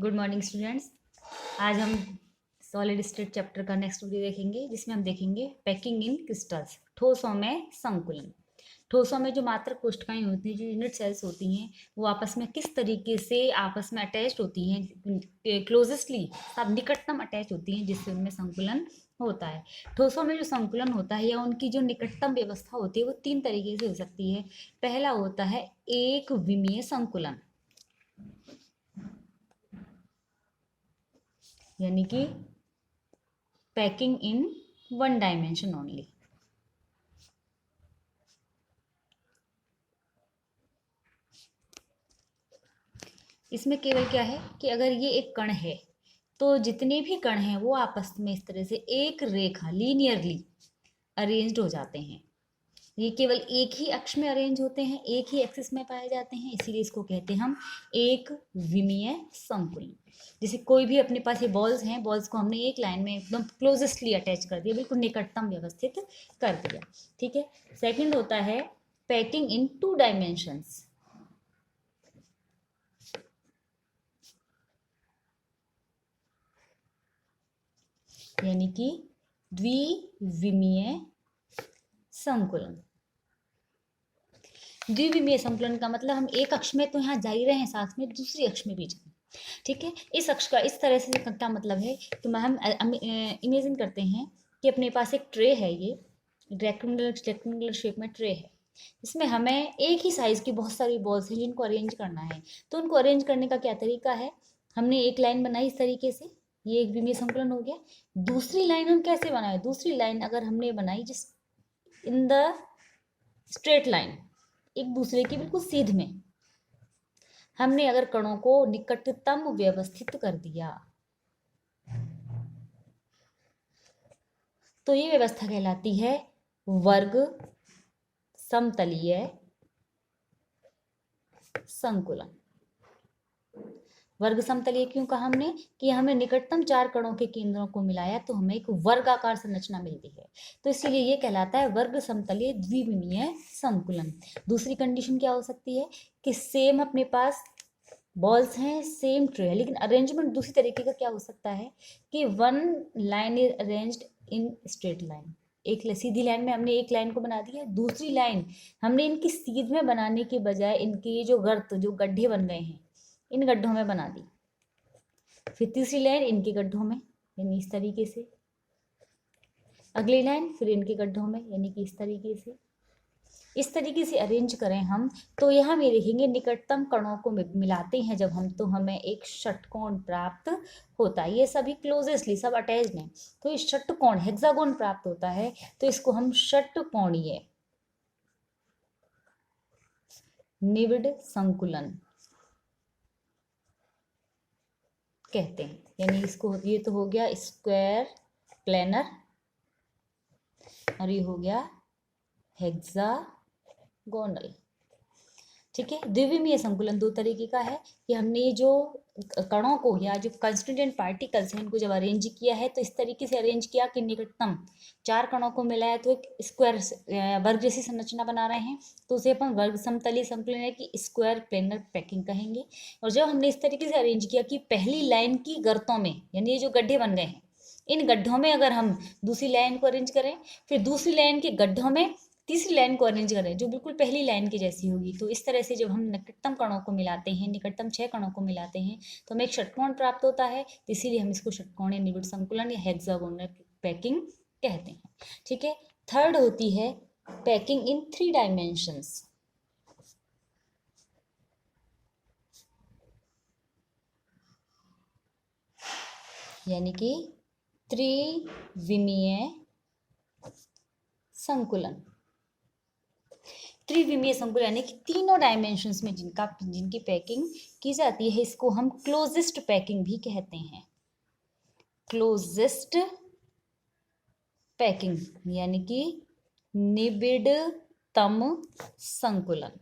Good morning students. आज हम solid state chapter का नेक्स्ट वीडियो देखेंगे, जिसमें हम देखेंगे पैकिंग इन क्रिस्टल्स, ठोसों में संकुलन। ठोसों में जो मात्रक कोशिकाएं होती हैं, जो यूनिट सेल्स होती हैं, वो आपस में किस तरीके से आपस में अटैच होती हैं, क्लोजेस्टली सब निकटतम अटैच होती हैं, जिससे उनमें संकुलन होता है। ठोसों में जो संकुलन होता है या उनकी जो निकटतम व्यवस्था होती है, वो तीन तरीके से हो सकती है। पहला होता है एक विमीय संकुलन, यानी कि packing in one dimension only. इसमें केवल क्या है कि अगर ये एक कण है तो जितने भी कण हैं वो आपस में इस तरह से एक रेखा लीनियरली अरेंज्ड हो जाते हैं। ये केवल एक ही अक्ष में अरेंज होते हैं, एक ही एक्सिस में पाए जाते हैं, इसीलिए इसको कहते हैं हम एक विमीय संकुलन। जैसे कोई भी अपने पास ये बॉल्स हैं, बॉल्स को हमने एक लाइन में एकदम क्लोजेस्टली अटैच कर दिया, बिल्कुल निकटतम व्यवस्थित कर दिया। ठीक है। सेकंड होता है पैकिंग इन टू डायमेंशंस, यानी कि द्विविमीय संकुलन। द्विविमीय संकुलन का मतलब हम एक अक्ष में तो यहाँ जा ही रहे हैं, साथ में दूसरी अक्ष में भी जाए। ठीक है। इस अक्ष का इस तरह से क्या मतलब है कि हम इमेजिन करते हैं कि अपने पास एक ट्रे है, ये रेक्टेंगुलर शेप में ट्रे है। इसमें हमें एक ही साइज की बहुत सारी बॉल्स हैं जिनको अरेंज करना है। तो उनको अरेंज करने का क्या तरीका है, हमने एक लाइन बनाई इस तरीके से, ये एक विमीय संकुलन हो गया। दूसरी लाइन हम कैसे बनाए, दूसरी लाइन अगर हमने बनाई जिस इन द स्ट्रेट लाइन, एक दूसरे की बिल्कुल सीध में, हमने अगर कणों को निकटतम व्यवस्थित कर दिया तो ये व्यवस्था कहलाती है वर्ग समतलीय संकुलन। वर्ग समतलीय क्यों कहा हमने कि हमें निकटतम चार कणों के केंद्रों को मिलाया तो हमें एक वर्गाकार संरचना मिलती है, तो इसीलिए ये कहलाता है वर्ग समतलीय द्विविमीय संकुलन। दूसरी कंडीशन क्या हो सकती है कि सेम अपने पास बॉल्स हैं, सेम ट्रे है, लेकिन अरेंजमेंट दूसरी तरीके का क्या हो सकता है कि one line is arranged in straight line, एक सीधी लाइन में हमने एक लाइन को बना दिया, दूसरी लाइन हमने इनकी सीध में बनाने के बजाय इनके ये जो गर्त जो गड्ढे बन गए हैं इन गड्ढों में बना दी, फिर तीसरी लाइन इनके गड्ढों में, यानी इस तरीके से, अगली लाइन फिर इनके गड्ढों में, यानी कि इस तरीके से। इस तरीके से अरेंज करें हम तो यहाँ में देखेंगे निकटतम कणों को मिलाते हैं जब हम, तो हमें एक षटकोण प्राप्त होता है। ये सभी क्लोजेस्टली सब अटैच्ड हैं, तो इस षटकोण हेक्सागोन प्राप्त होता है, तो इसको हम षटकोणीय निविड़ संकुलन कहते हैं। यानी इसको, ये तो हो गया स्क्वायर प्लेनर और ये हो गया हेक्सागोनल। ठीक है। द्विविमीय संकुलन दो तरीके का है कि हमने जो कणों को या जो कंस्टिट्यूएंट पार्टिकल्स हैं इनको जब अरेंज किया है तो इस तरीके से अरेंज किया कि निकटतम चार कणों को मिलाया तो एक स्क्वायर वर्ग जैसी संरचना बना रहे हैं, तो उसे अपन वर्ग समतलीय संकुलन है कि स्क्वायर प्लेनर पैकिंग कहेंगे। और जब हमने इस तरीके से अरेंज किया कि पहली लाइन की गर्तों में, यानी ये जो गड्ढे बन गए हैं इन गड्ढों में अगर हम दूसरी लाइन को अरेंज करें, फिर दूसरी लाइन के गड्ढों में तीसरी लाइन को अरेंज करें जो बिल्कुल पहली लाइन की जैसी होगी, तो इस तरह से जब हम निकटतम कणों को मिलाते हैं, निकटतम 6 कणों को मिलाते हैं तो हमें एक षटकोण प्राप्त होता है, तो इसीलिए हम इसको षटकोणीय निविड़ संकुलन या हेक्सागोनल पैकिंग कहते हैं। ठीक है। थर्ड होती है पैकिंग इन 3 डायमेंशंस, यानी कि त्रिविमीय संकुलन। त्रिविमीय संकुलन यानी कि तीनों डायमेंशंस में जिनकी पैकिंग की जाती है, इसको हम क्लोजेस्ट पैकिंग भी कहते हैं। क्लोजेस्ट पैकिंग यानी कि निबिड़तम संकुलन।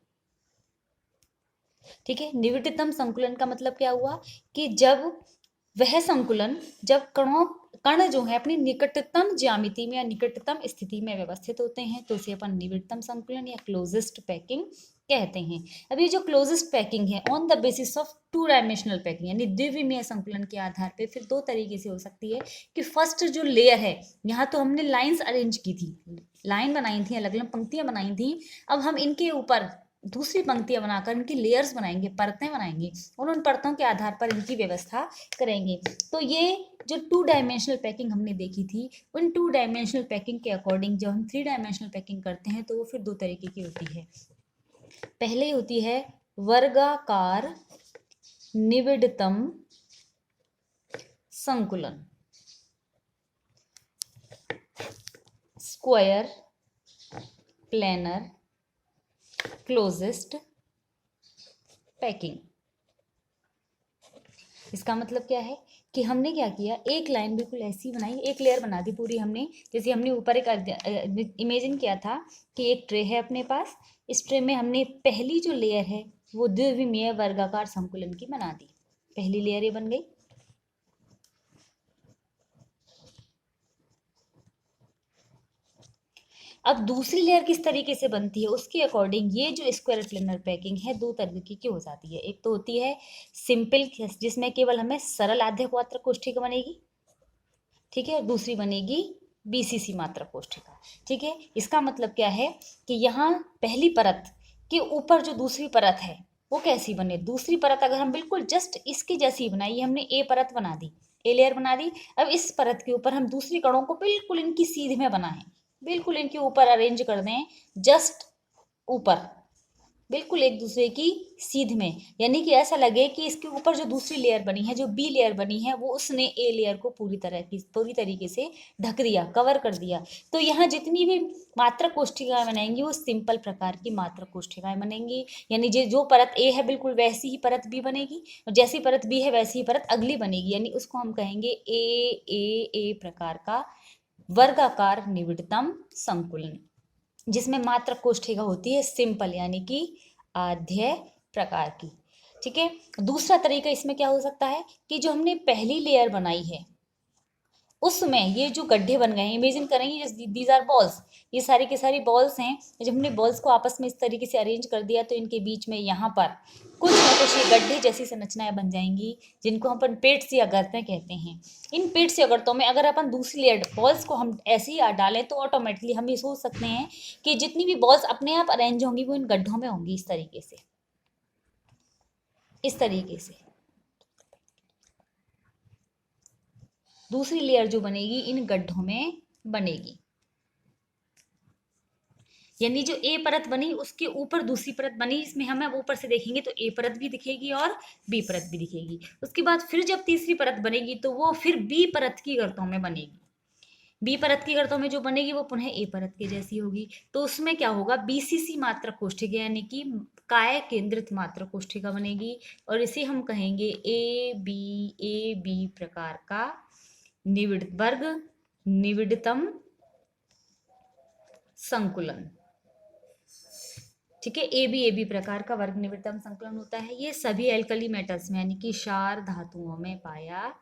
ठीक है। निबिड़तम संकुलन का मतलब क्या हुआ कि जब वह संकुलन, जब कण जो है अपनी निकटतम ज्यामिति में या निकटतम स्थिति में व्यवस्थित होते हैं तो उसे अपन निबिड़तम संकुलन या क्लोजेस्ट पैकिंग कहते हैं। अब ये जो क्लोजेस्ट पैकिंग है on the basis of two dimensional packing यानी द्विविमीय संकुलन के आधार पे फिर दो तरीके से हो सकती है कि फर्स्ट जो लेयर है, यहाँ तो हमने लाइंस अरेंज की थी, लाइन बनाई थी, अलग अलग पंक्तियां बनाई थी। अब हम इनके ऊपर दूसरी पंक्तियां बनाकर इनकी लेयर्स बनाएंगे, परतें बनाएंगे और उन परतों के आधार पर इनकी व्यवस्था करेंगे। तो ये जो टू डायमेंशनल पैकिंग हमने देखी थी, उन टू डायमेंशनल पैकिंग के अकॉर्डिंग जब हम थ्री डायमेंशनल पैकिंग करते हैं तो वो फिर दो तरीके की होती है। पहले होती है वर्गाकार निविडतम संकुलन, स्क्वायर प्लेनर क्लोजेस्ट पैकिंग। इसका मतलब क्या है कि हमने क्या किया, एक लाइन बिल्कुल ऐसी बनाई, एक लेयर बना दी पूरी हमने। जैसे हमने ऊपर एक इमेजिन किया था कि एक ट्रे है अपने पास, इस ट्रे में हमने पहली जो लेयर है वो द्विविमीय वर्गाकार संकुलन की बना दी, पहली लेयर ये बन गई। अब दूसरी लेयर किस तरीके से बनती है उसके अकॉर्डिंग ये जो स्क्वायर प्लेनर पैकिंग है दो तरीके की हो जाती है। एक तो होती है सिंपल, जिसमें केवल हमें सरल आध्य मात्रक कोष्ठिका बनेगी, ठीक है। दूसरी बनेगी बीसीसी मात्रक कोष्ठिका, ठीक है। इसका मतलब क्या है कि यहाँ पहली परत के ऊपर जो दूसरी परत है वो कैसी बने, दूसरी परत अगर हम बिल्कुल जस्ट इसके जैसी बनाई, हमने ए परत बना दी, ए लेयर बना दी। अब इस परत के ऊपर हम दूसरी कणों को बिल्कुल इनकी सीध में बनाएं, बिल्कुल इनके ऊपर अरेंज कर दें, जस्ट ऊपर, बिल्कुल एक दूसरे की सीध में, यानी कि ऐसा लगे कि इसके ऊपर जो दूसरी लेयर बनी है, जो बी लेयर बनी है, वो उसने ए लेयर को पूरी तरीके से ढक दिया, कवर कर दिया। तो यहाँ जितनी भी मात्रक कोष्ठिकाएं बनेंगी वो सिंपल प्रकार की मात्रक कोष्ठिकाएं बनेंगी, यानी जो परत ए है बिल्कुल वैसी ही परत बी बनेगी, और जैसी परत बी है वैसी ही परत अगली बनेगी, यानी उसको हम कहेंगे ए प्रकार का वर्गाकार निविडतम संकुलन, जिसमें मात्रक कोष्ठिका होती है सिंपल यानी कि आध्य प्रकार की, ठीक है। दूसरा तरीका इसमें क्या हो सकता है कि जो हमने पहली लेयर बनाई है उसमें ये जो गड्ढे बन गए हैं, इमेजिन करेंगे दीज आर बॉल्स, ये सारी की सारी बॉल्स हैं। जब हमने बॉल्स को आपस में इस तरीके से अरेंज कर दिया तो इनके बीच में यहाँ पर कुछ न कुछ ये गड्ढे जैसी संरचनाएं बन जाएंगी, जिनको हम अपन पेट्स या गर्तें कहते हैं। इन पेट्स या गर्तों में अगर अपन दूसरी लेयर बॉल्स को हम ऐसे ही डालें तो ऑटोमेटिकली हम ये सोच सकते हैं कि जितनी भी बॉल्स अपने आप अरेंज होंगी वो इन गड्ढों में होंगी, इस तरीके से, इस तरीके से दूसरी लेयर जो बनेगी इन गड्ढों में बनेगी, यानी जो ए परत बनी उसके ऊपर दूसरी परत बनी, इसमें हमें ऊपर से देखेंगे तो ए परत भी दिखेगी और बी परत भी दिखेगी। उसके बाद फिर जब तीसरी परत बनेगी तो वो फिर बी परत की गर्तों में बनेगी, बी परत की गर्तों में जो बनेगी वो पुनः ए परत के जैसी होगी। तो उसमें क्या होगा, बीसीसी मात्रक कोष्ठिका यानी कि काय केंद्रित मात्रक कोष्ठिका बनेगी, और इसे हम कहेंगे ए बी प्रकार का वर्ग निविडतम संकुलन, ठीक है। ए बी प्रकार का वर्ग निविडतम संकुलन होता है। ये सभी एल्कली मेटल्स में यानी कि क्षार धातुओं में पाया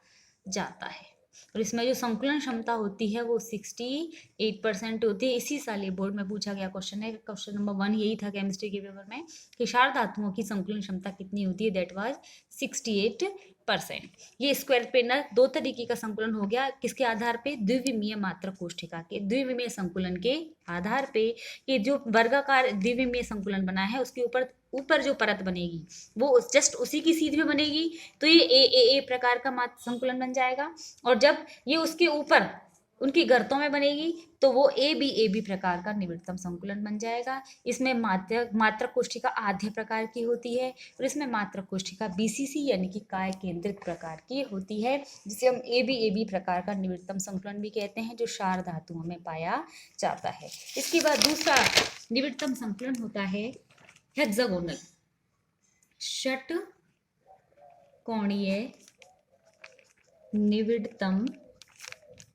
जाता है, और इसमें जो संकुलन क्षमता होती है वो 68% होती है। इसी साल ये बोर्ड में पूछा गया क्वेश्चन है, क्वेश्चन नंबर 1 यही था केमिस्ट्री के पेपर में कि क्षार धातुओं की संकुलन क्षमता कितनी होती है, दैट वाज 68%। ये स्क्वायर प्लेनर दो तरीके का संकुलन हो गया, किसके आधार पे, द्विविमीय मात्रक कोष्ठिका के द्विविमीय संकुलन के आधार पे। ये जो वर्गाकार द्विविमीय संकुलन बना है उसके ऊपर जो परत बनेगी वो जस्ट उसी की सीध में बनेगी, तो ये ए प्रकार का मात्रक संकुलन बन जाएगा। और जब ये उसके ऊपर उनकी गर्तों में बनेगी तो वो ए बी प्रकार का निविडतम संकुलन बन जाएगा। इसमें मात्रक कोष्ठिका आध्य प्रकार की होती है, और इसमें मात्रक कोष्ठिका बीसीसी यानी कि काय केंद्रित प्रकार की होती है, जिसे हम ए बी प्रकार का निविडतम संकुलन भी कहते हैं, जो क्षार धातुओं में पाया जाता है। इसके बाद दूसरा निविडतम संकुलन होता है हेक्सागोनल, षट कोणीय निविडतम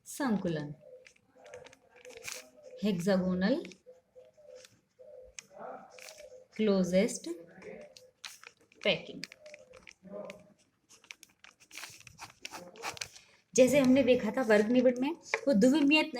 संकुलन, हेक्सागोनल क्लोजेस्ट पैकिंग। जैसे हमने देखा था वर्ग निविड में वो द्विविमीय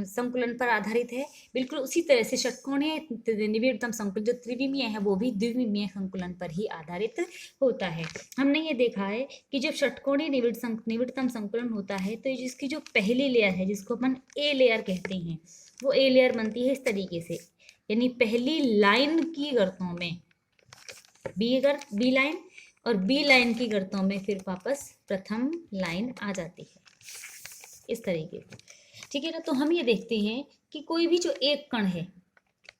संकुलन पर आधारित है, बिल्कुल उसी तरह से षटकोणीय निविड़तम संकुलन जो त्रिविमीय है वो भी द्विविमीय संकुलन पर ही आधारित होता है। हमने ये देखा है कि जब षटकोणीय निविड़तम संकुलन होता है तो जिसकी जो पहली लेयर है जिसको अपन ए लेयर कहते हैं, वो ए लेयर बनती है इस तरीके से, यानी पहली लाइन की गर्तों में बी लाइन और बी लाइन की गर्तों में फिर वापस प्रथम लाइन आ जाती है इस तरीके से, ठीक है ना। तो हम ये देखते हैं कि कोई भी जो एक कण है,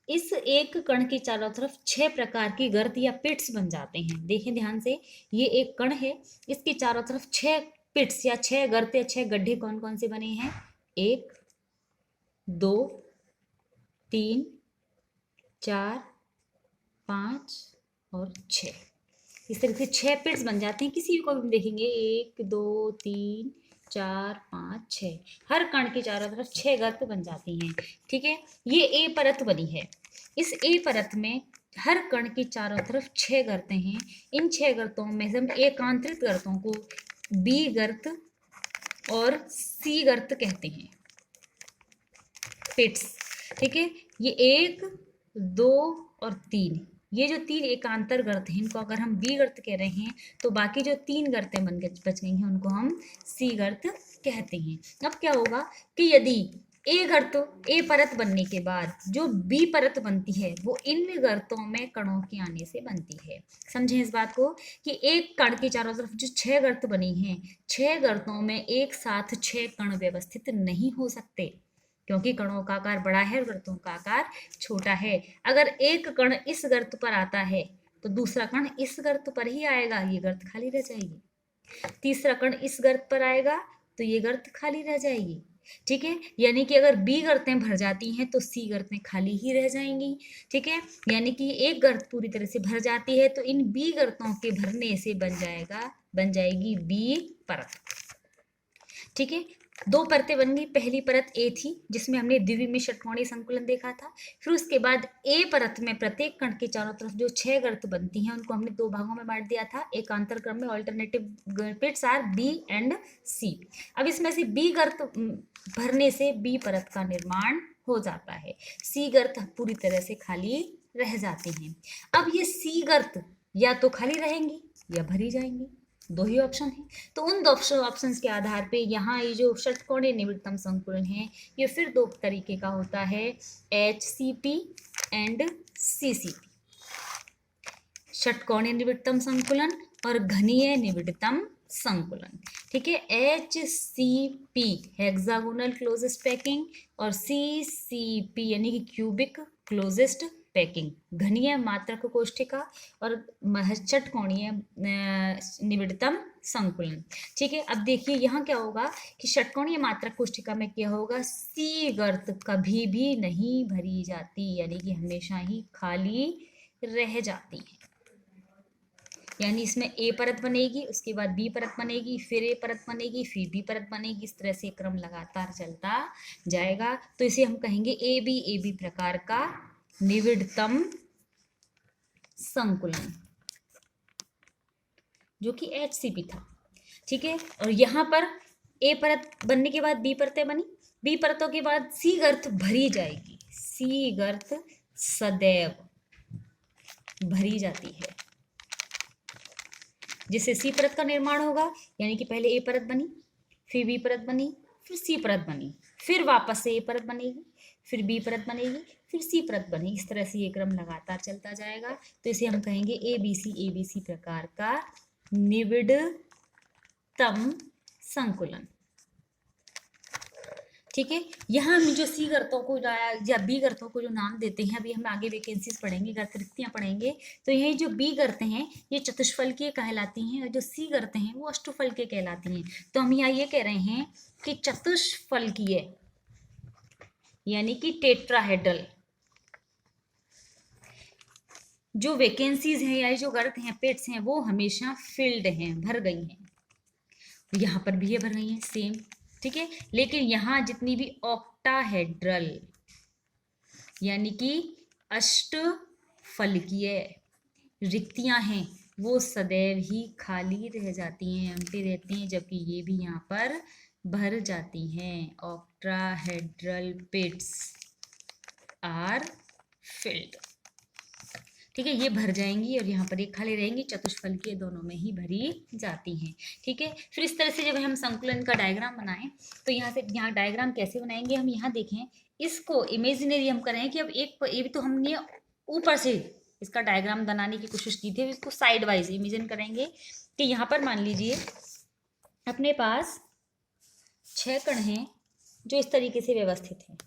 इस एक कण के चारों तरफ 6 प्रकार की गर्त या पिट्स बन जाते हैं। देखें ध्यान से, ये एक कण है, इसके चारों तरफ 6 पिट्स या 6 गर्त या 6 गड्ढे कौन कौन से बने हैं? 1 2 3 4 5 और 6। इस तरह से 6 पिट्स बन जाते हैं। किसी को भी देखेंगे 1 2 3 4 5 6, हर कण के चारों तरफ 6 गर्त बन जाती हैं, ठीक है। ये ए परत बनी है। इस ए परत में हर कण के चारों तरफ 6 गर्तें हैं। इन 6 गर्तों में से हम एकांतरित गर्तों को बी गर्त और सी गर्त कहते हैं, पिट्स, ठीक है। ये 1 2 और 3, ये जो 3 एकांतर गर्त हैं इनको अगर हम बी गर्त कह रहे हैं तो बाकी जो 3 गर्तें बच गई हैं उनको हम सी गर्त कहते हैं। अब क्या होगा कि यदि ए गर्त, ए परत बनने के बाद जो बी परत बनती है वो इन गर्तों में कणों के आने से बनती है। समझें इस बात को कि एक कण के चारों तरफ जो 6 गर्त बनी हैं, 6 गर्तों में एक साथ 6 कण व्यवस्थित नहीं हो सकते, क्योंकि कणों का आकार बड़ा है और गर्तों का आकार छोटा है। अगर एक कण इस गर्त पर आता है तो दूसरा कण इस गर्त पर ही आएगा, ये गर्त खाली रह जाएगी। तीसरा कण इस गर्त पर आएगा तो ये गर्त खाली रह जाएगी, ठीक है। यानी कि अगर बी गर्तें भर जाती हैं तो सी गर्तें खाली ही रह जाएंगी, ठीक है। यानी कि एक गर्त पूरी तरह से भर जाती है तो इन बी गर्तों के भरने से बन जाएगी बी परत, ठीक है। 2 परतें बन गई। पहली परत ए थी जिसमें हमने द्विविमीय षटकोणीय संकुलन देखा था। फिर उसके बाद ए परत में प्रत्येक कण के चारों तरफ जो 6 गर्त बनती हैं उनको हमने 2 भागों में बांट दिया था, एकांतर क्रम में। Alternative pits are B and C. अब इसमें से बी गर्त भरने से बी परत का निर्माण हो जाता है, सी गर्त पूरी तरह से खाली रह जाती हैं। अब ये सी गर्त या तो खाली रहेंगी या भरी जाएंगी, 2 ही ऑप्शन है। तो उन 2 ऑप्शंस के आधार पे यहाँ ये जो षटकोणीय निविड़तम संकुलन है ये फिर 2 तरीके का होता है, HCP एंड CCP, षटकोणीय निविड़तम संकुलन और घनीय निविड़तम संकुलन, ठीक है। HCP हेक्सागोनल क्लोजेस्ट पैकिंग और CCP यानी कि क्यूबिक क्लोजेस्ट पैकिंग, घनीय मात्रक कोष्ठिका और षटकोणीय निविड़तम संकुलन, ठीक है। अब देखिए यहाँ क्या होगा कि षटकोणीय मात्रक कोष्ठिका में क्या होगा, सी गर्त कभी भी नहीं भरी जाती, यानी कि हमेशा ही खाली रह जाती है। यानी इसमें ए परत बनेगी, उसके बाद बी परत बनेगी, फिर ए परत बनेगी, फिर बी परत बनेगी, इस तरह से क्रम लगातार चलता जाएगा। तो इसे हम कहेंगे ए बी प्रकार का निविड़तम संकुलन, जो कि HCP था, ठीक है। और यहाँ पर ए परत बनने के बाद बी परतें बनी, बी परतों के बाद सी गर्त भरी जाएगी, सी गर्त सदैव भरी जाती है, जिससे सी परत का निर्माण होगा। यानी कि पहले ए परत बनी, फिर बी परत बनी, फिर सी परत बनी, फिर वापस से ए परत बनेगी, फिर बी परत बनेगी, फिर सी परत बनेगी, इस तरह से ये क्रम लगातार चलता जाएगा। तो इसे हम कहेंगे ABC प्रकार का निविड़तम संकुलन, ठीक है। यहाँ हम जो सी गर्तों को या बी गर्तों को जो नाम देते हैं, अभी हम आगे वैकेंसीज पढ़ेंगे, गर्त रिक्तियाँ पढ़ेंगे, तो यही जो बी गर्तें हैं ये चतुष्फलकीय कहलाती हैं और जो सी गर्तें हैं वो अष्टफलकीय कहलाती हैं। तो हम यहाँ ये कह रहे हैं कि चतुष्फलकीय यानी कि टेट्राहेड्रल जो वैकेंसीज हैं या जो गर्त हैं, पेट्स हैं, वो हमेशा फिल्ड हैं, भर गई हैं। यहाँ पर भी ये भर गई हैं सेम, ठीक है। लेकिन यहाँ जितनी भी ऑक्टाहेड्रल यानी कि अष्टफलकीय रिक्तियां हैं वो सदैव ही खाली रह जाती हैं, एम्प्टी रहती हैं, जबकि ये भी यहाँ पर भर जाती हैं, ऑक्टाहेड्रल पिट्स, आर फिल्ड। ठीक है, ये भर जाएंगी और यहाँ पर एक खाली रहेंगी, चतुष्फल की दोनों में ही भरी जाती हैं। ठीक है, फिर इस तरह से जब हम संकुलन का डायग्राम बनाएं तो यहाँ से यहाँ डायग्राम कैसे बनाएंगे, हम यहाँ देखें, इसको इमेजिनरी हम करें कि अब एक ये भी तो हमने ऊपर से इसका डायग्राम बनाने की कोशिश की थी, इसको साइड वाइज इमेजिन करेंगे कि यहाँ पर मान लीजिए अपने पास 6 कण हैं जो इस तरीके से व्यवस्थित हैं।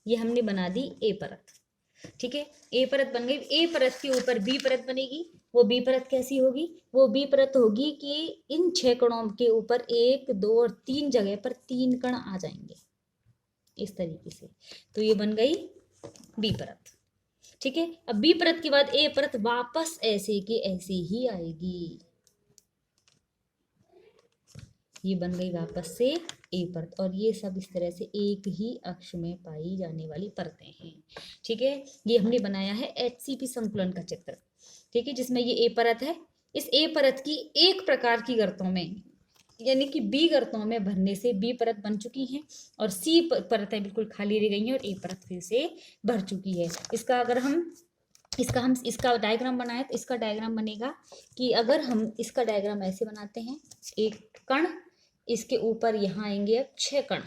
ये हमने बना दी ए परत। ठीक है, ए परत बन गई। ए परत के ऊपर बी परत बनेगी। वो बी परत कैसी होगी, वो बी परत होगी कि इन 6 कणों के ऊपर 1 2 और 3 जगह पर 3 कण आ जाएंगे इस तरीके से, तो ये बन गई बी परत। ठीक है, अब बी परत के बाद ए परत वापस ऐसे के ऐसे ही आएगी, ये बन गई वापस से ए परत, और ये सब इस तरह से एक ही अक्ष में पाई जाने वाली परतें हैं। ठीक है, ये हमने बनाया है HCP संकुलन का चित्र। ठीक है, जिसमें ये ए परत है। इस ए परत की एक प्रकार की गर्तों में, यानी कि बी गर्तों में भरने से बी परत बन चुकी है और सी परतें बिल्कुल खाली रह गई हैं और ए परत फिर से भर चुकी है। इसका अगर हम इसका डायग्राम बनाए तो इसका डायग्राम बनेगा कि अगर हम इसका डायग्राम ऐसे बनाते हैं, एक कण, इसके ऊपर यहाँ आएंगे अब 6 कण,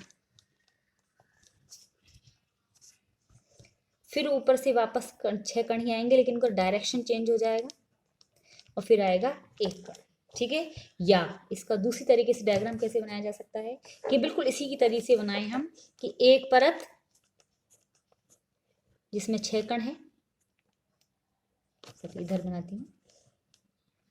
फिर ऊपर से वापस 6 कण ही आएंगे, लेकिन उनका डायरेक्शन चेंज हो जाएगा और फिर आएगा एक कण। ठीक है, या इसका दूसरी तरीके से डायग्राम कैसे बनाया जा सकता है कि बिल्कुल इसी की तरीके से बनाए हम कि एक परत जिसमें 6 कण है, इधर बनाती हूँ,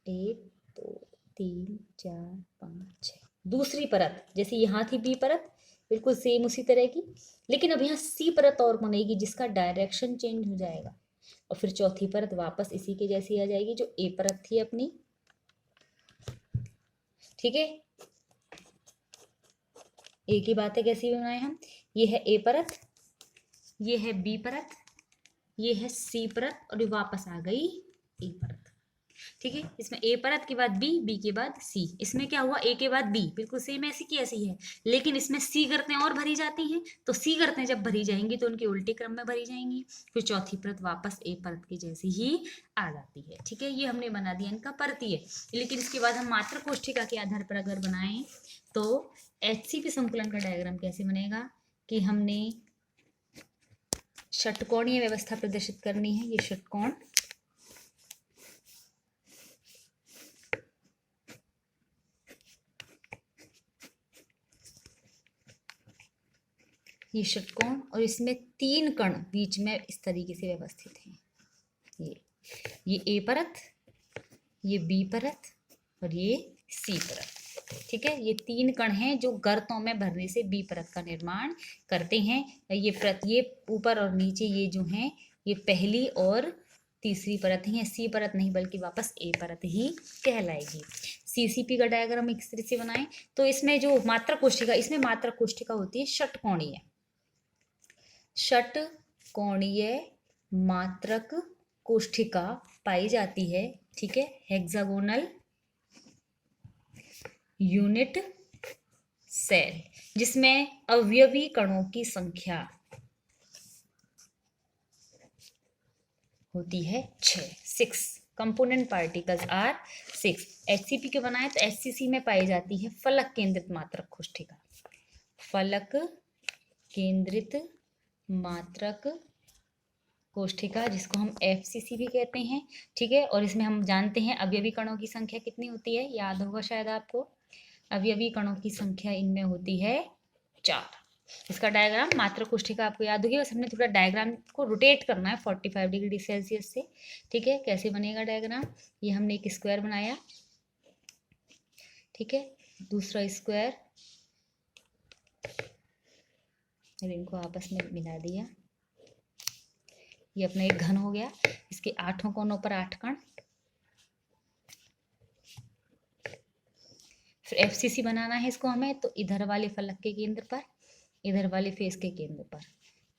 1 2 3 4 5 6। दूसरी परत जैसे यहाँ थी बी परत, बिल्कुल सेम उसी तरह की, लेकिन अब यहाँ सी परत और बनेगी जिसका डायरेक्शन चेंज हो जाएगा, और फिर चौथी परत वापस इसी के जैसी आ जाएगी जो ए परत थी अपनी। ठीक है, एक ही बात है कैसी बनाए हम, ये है ए परत, ये है बी परत, ये है सी परत, और ये वापस आ गई ए परत। ठीक है, इसमें ए परत के बाद बी, बी के बाद सी। इसमें क्या हुआ, ए के बाद बी बिल्कुल सेम ऐसी की ऐसी है, लेकिन इसमें सी गर्तें और भरी जाती हैं, तो सी गर्तें जब भरी जाएंगी तो उनके उल्टे क्रम में भरी जाएंगी, फिर चौथी परत वापस ए परत की जैसी ही आ जाती है। ठीक है, ये हमने बना दिया इनका परतीय। लेकिन इसके बाद हम मात्र कोष्ठिका के आधार पर अगर बनाएं तो HCP संकुलन का डायग्राम कैसे बनेगा कि हमने षटकोणीय व्यवस्था प्रदर्शित करनी है। ये षटकोण, ये षटकोण, और इसमें 3 कण बीच में इस तरीके से व्यवस्थित हैं। ये ए परत, ये बी परत और ये सी परत। ठीक है, ये 3 कण हैं जो गर्तों में भरने से बी परत का निर्माण करते हैं। ये ऊपर और नीचे ये जो हैं ये पहली और तीसरी परत है, सी परत नहीं बल्कि वापस ए परत ही कहलाएगी। CCP का डायग्राम इस तरह से बनाएं तो इसमें जो मात्रक कोष्ठिका, इसमें मात्रक कोष्ठिका होती है षटकोणीय, षटकोणीय मात्रक कोष्ठिका पाई जाती है। ठीक है, हेक्सागोनल यूनिट सेल, जिसमें अवयवी कणों की संख्या होती है 6 कंपोनेंट पार्टिकल्स आर 6। HCP के बनाए तो HCC में पाई जाती है फलक केंद्रित मात्रक कोष्ठिका, फलक केंद्रित मात्रक कोष्ठिका, जिसको हम FCC भी कहते हैं। ठीक है, और इसमें हम जानते हैं अवयवी कणों की संख्या कितनी होती है, याद होगा शायद आपको, अवयवी कणों की संख्या इनमें होती है 4। इसका डायग्राम मात्रक कोष्ठिका आपको याद होगी, बस हमने थोड़ा डायग्राम को रोटेट करना है 45 डिग्री सेल्सियस से। ठीक है, कैसे बनेगा डायग्राम, ये हमने एक स्क्वायर बनाया, ठीक है, दूसरा स्क्वायर, इनको आपस में मिला दिया, ये अपना एक घन हो गया, इसके 8 कोनों पर 8 कण। फिर FCC बनाना है इसको हमें, तो इधर वाले फलक के केंद्र पर, इधर वाले फेस के केंद्र पर,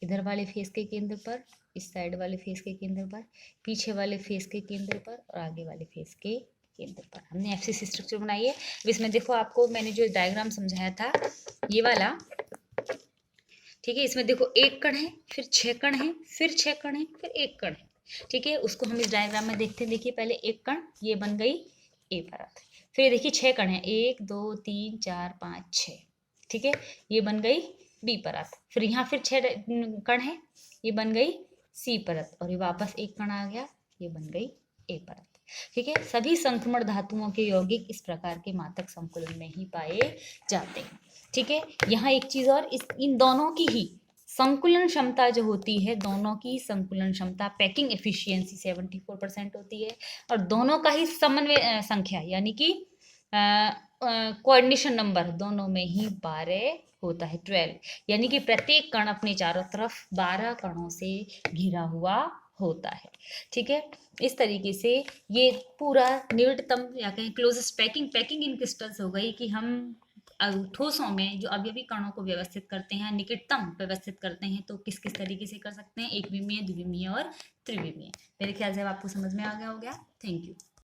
इधर वाले फेस के केंद्र पर, इस साइड वाले फेस के केंद्र पर, पीछे वाले फेस के केंद्र पर और आगे वाले फेस के केंद्र पर हमने FCC स्ट्रक्चर बनाई है। इसमें देखो आपको मैंने जो डायग्राम समझाया था ये वाला, ठीक है, इसमें देखो एक कण है, फिर 6 कण है, फिर 6 कण है, फिर एक कण है। ठीक है, उसको हम इस डायग्राम में देखते हैं। देखिए पहले एक कण, ये बन गई ए परत। फिर देखिए 6 कण है, 1 2 3 4 5 6। ठीक है, ये बन गई बी परत। फिर यहाँ फिर 6 कण है, ये बन गई सी परत, और ये वापस एक कण आ गया, ये बन गई ए परत। ठीक है, सभी संक्रमण धातुओं के यौगिक इस प्रकार के मात्रक संकुलन में ही पाए जाते हैं। ठीक है, यहाँ एक चीज और, इस इन दोनों की ही संकुलन क्षमता जो होती है, दोनों की संकुलन क्षमता, पैकिंग एफिशिएंसी 74% होती है, और दोनों का ही समन्वय संख्या यानी कि कोऑर्डिनेशन नंबर दोनों में ही 12 होता है, 12। यानी कि प्रत्येक कण अपने चारों तरफ 12 कणों से घिरा हुआ होता है। ठीक है, इस तरीके से ये पूरा निकटतम या कहें क्लोजेस्ट पैकिंग इन क्रिस्टल्स हो गई कि हम ठोसों में जो अभी कणों को व्यवस्थित करते हैं, निकटतम व्यवस्थित करते हैं, तो किस किस तरीके से कर सकते हैं, एक विमीय, द्विविमीय और त्रिविमीय। मेरे ख्याल से अब आपको समझ में आ गया हो गया। Thank you.